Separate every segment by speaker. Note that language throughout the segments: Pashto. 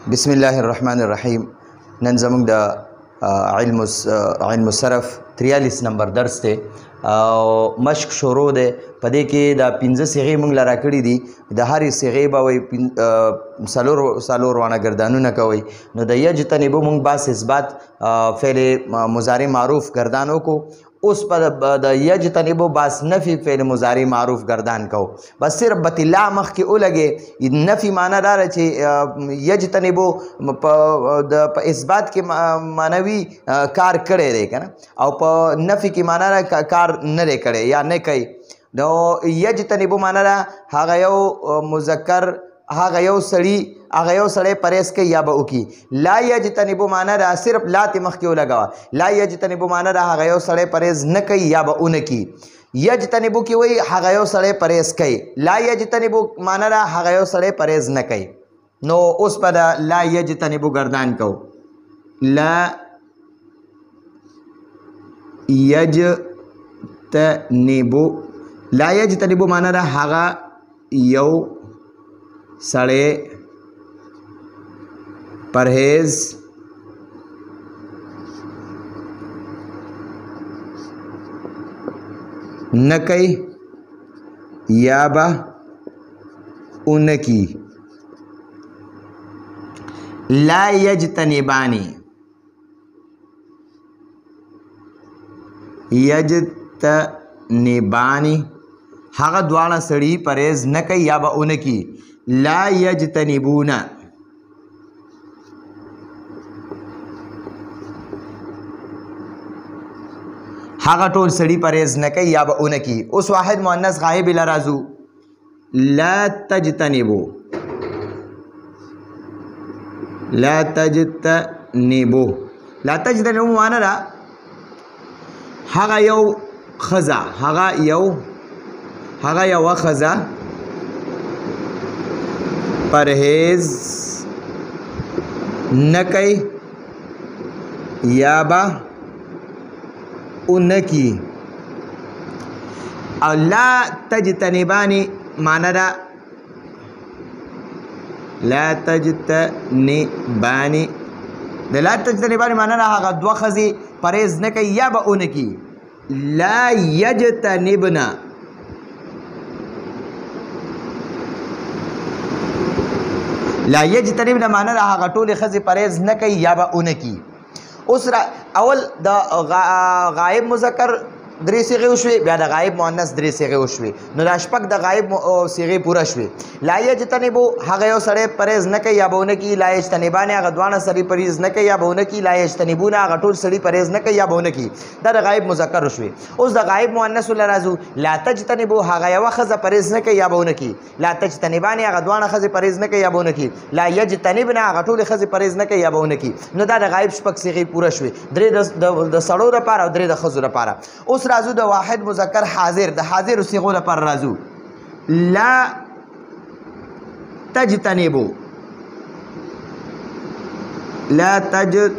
Speaker 1: بسم الله الرحمن الرحیم. نن زموږ د علم الصرف 43 نمبر درس دی او مشق شروع دی. په دې کې د 15 صيغې موږ لرا کړې دي. د هرې صيغې به وایي څلور وانه ګردانونه کوي. نو د یجتنبو موږ بس اثبات فعل مضارع معروف ګردان وکړو. اوس په د یجتنبو بس نفي فعل مضارع معروف ګردان کو. بس صرف بتلا مخکې ولګي. نفي معنی دا چې یجتنبو په اثبات کې معنوي کار کړی دی که نه، او په نفي کې معنی کار نه دی کړی یا نه کوي. نو یجتنبو معنی دا هغه یو مذکر، هغه یو سړی پرهیز کوي یا به وکړي. لا یجتنبو معنی دا صرف لا ته مخکې ولګوه. لا یجتنبو معنی دا هغه یو سړی پرهیز نه کوي یا به ونه کړي. یجتنبو کې وایي هغه یو سړی پرهیز کوي. لا یجتنبو معنی دا هغه یو سړی پرهیز نه کوي. نو اوس په دا لا یجتنبو ګردان کو. لا یجتنبو، لا یجتنبو معنی دا هغه یو سړی پرهیز نه کوي یا به ونه کړي. لا یجتنبانی، یجتنبانی هغه دواړه سړي پرهیز نه کوي یا به ونه کړي. لا یجتنبون هغه ټول سړي پرهیز نه کوي یا به ونه کړي. اوس واحد مؤنث غائب له راځو. لا تجتنبو، لا تجتنبو، لا تجتنبو معنی دا هغه یو ښځه، هغه یوه ښځه پرهیز نه کوي یا به ونه کړي. او لا تجتنبانی معنی دا لا تجتنبانی، د لا تجتنبانی معنی دا هغه دوه ښځې پرهیز نه کوي یا به ونه کړي. لا یجتنبنا، لا یجتنبنا معنی دا هغه ټولې ښځې پرهیز نه کوي یا به ونه کړي. اوس اول د غایب مذکر درې صيغې وشوې، بیا د غایب مؤنث درې صيغې وشوې. نو دا شپږ د غایب صيغې پوره شوې. لا یجتنبو هغه یو سړی پرهیز نه کوي یا به ونه کړي. لا یجتنبان هغه دواړه سړي پرهیز نه کوي یا به ونه کړي. لا یجتنبون هغه ټول سړي پرهیز نه کوي یا به ونه کړي. دا د غایب مذکر وشوې. اوس د غایب مؤنث له راځو. لا تجتنبو هغه یوه ښځه پرهیز نه کوي یا به ونه کړي. لا تجتنبان هغه دواړه ښځې پرهیز نه کوي یا به ونه کړي. لا یجتنبن هغه ټولې ښځې پرهیز نه کوي یا به ونه کړي. نو دا د غایب شپږ صيغې پوره شوې، درې د سړو لپاره او درې د ښځو لپاره. اوس راځو د واحد مذکر حاضر، د حاضر صيغو لپاره راځو. لا تجتنبو، لا تجتنبو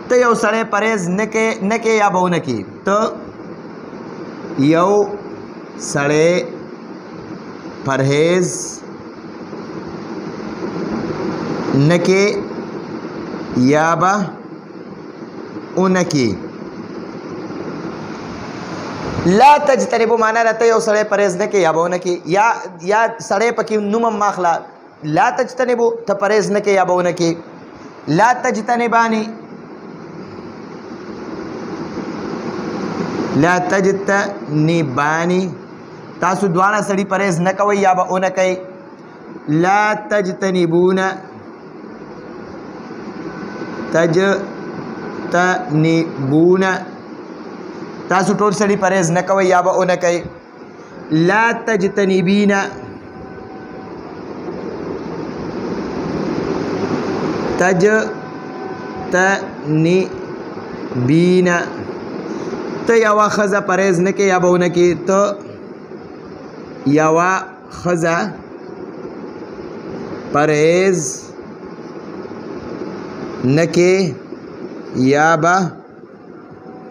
Speaker 1: ته یو سړی پرهیز نه کوي یا به ونه کړي. ته یو سړی پرهیز نه کوي یا به ونه کړي. لا تجتنبو معنی دا ته یو سړی پرهیز نه کوي یا به ونه کړي. یا سړی پکې نوم هم ماخله. لا تجتنبو ته پرهیز نه کوي یا به ونه کړي. لا تجتنبانی، لا تجتنبانی تاسو دواړه سړي پرهیز نه کوئ یا به ونه کوئ. لا تجتنبون، تجتنبون تاسو ټول سړي پرهیز نه کوئ یا به ونه کوئ. لا تجتنبین، تجتنبین ته یوه ښځه پرهیز نه کوي یا به ونه کوي. ته یوه ښځه پرهیز نه کوي یا به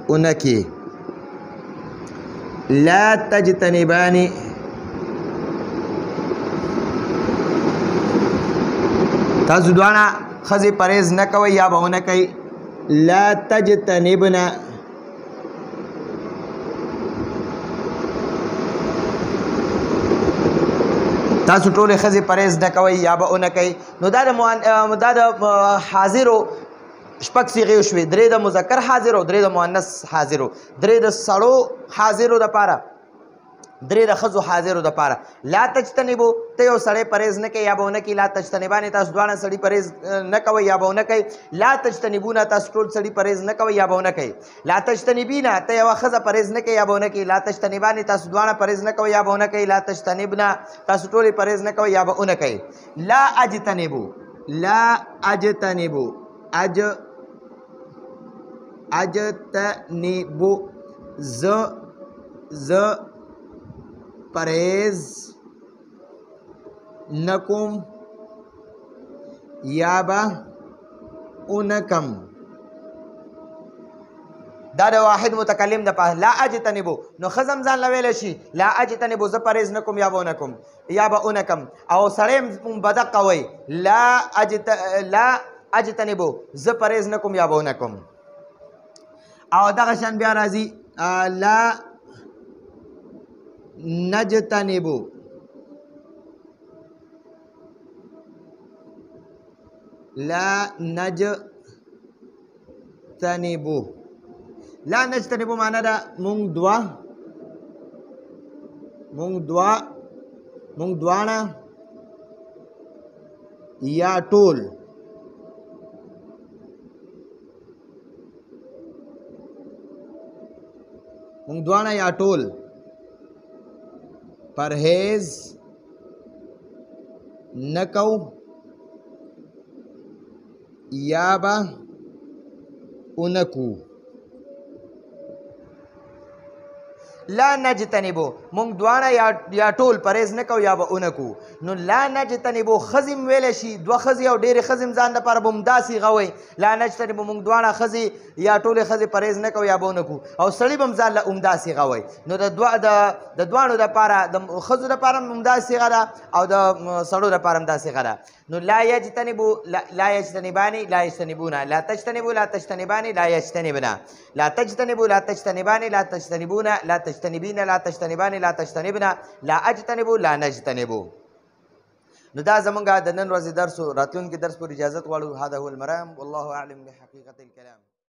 Speaker 1: ونه کوي. لا تجتنبان تاسو دواړه ښځې پرهیز نه کوئ یا به ونه کوئ. لا تجتنبنا تاسو ټولې ښځې پرهیز نه کوئ یا به ونه کوئ. نو دا د حاضرو شپږ صیغې شوې، درې د مذکر حاضر او درې د مؤنث حاضر، درې د سړو حاضرو دپاره، درې د ښځو حاضرو دپاره. لا تجتنبو ته یو سړی پرهیز نه کوي یا به ونه کوي. لا تجتنبانې تاسو دواړه سړي پرهیز نه کوئ یا به ونه کوئ. لا تجتنبونه تاسو ټول سړي پرهیز نه کوئ یا به ونه کوئ. لا تجتنبینه ته یوه ښځه پرهیز نه کوي یا به ونه کوي. لا تجتنبانې تاسو دواړه پرهیز نه کوئ یا به ونه کوئ. لا تجتنبنه تاسو ټولې پرهیز نه کوئ یا به ونه کوئ. لا اجتنبو لا اجتنبو اجتنبو ز پرهیز نکم یا به اونکم. دا د واحد متکلم د پاره. لا اجتنبو نو ښځم ځان له ویلی شي لا اجتنبو زه پرهیز نه کوم یا به ونکم یا به اونکم. او سړی به دقه وایي لا اجتنبو زه پرهیز نه کوم یا به ونکم. او دغه شان بیا راځي لا نجتنبو لا نجتنبو معنی ده مونږ دواړه یا ټول مونږ دواړه یا ټول پرهیز نه کوو یا به ونه کوو. لا نجتنبو مونږ دواړه یا ټول پرهیز نه کوو یا به ونه کوو. نو لا نجتنبو ښځې م ویلی شي، دوه ښځې او ډېرې ښځې م ځان دپاره به همدا صیغه وایي لا نجتنبو مونږ دواړه ښځې یا ټولې ښځې پرهیز نه کوو یا به ونه کوو. او سړي به م ځان له همدا صیغه وایي. نو د دواړو دپاره د ښځو دپاره هم همدا صیغه ده او د سړو دپاره هم دا صیغه ده. نو لا یجتنبو لا یجتنبانې لا یجتنبونه لا تجتنبو لا تجتنبانې لا یجتنبنه لا تجتنبو لا تجتنبانې لا تجتنبونه لا تجتنبین لا تجتنبانې لا تجتنبنه لا اجتنبو لا نجتنبو. نو دا زمونږ د نن ورځې درس و. راتلونکي درس پورې اجازت غواړو. هذا هو المرام والله اعلم بحقیقت الکلام.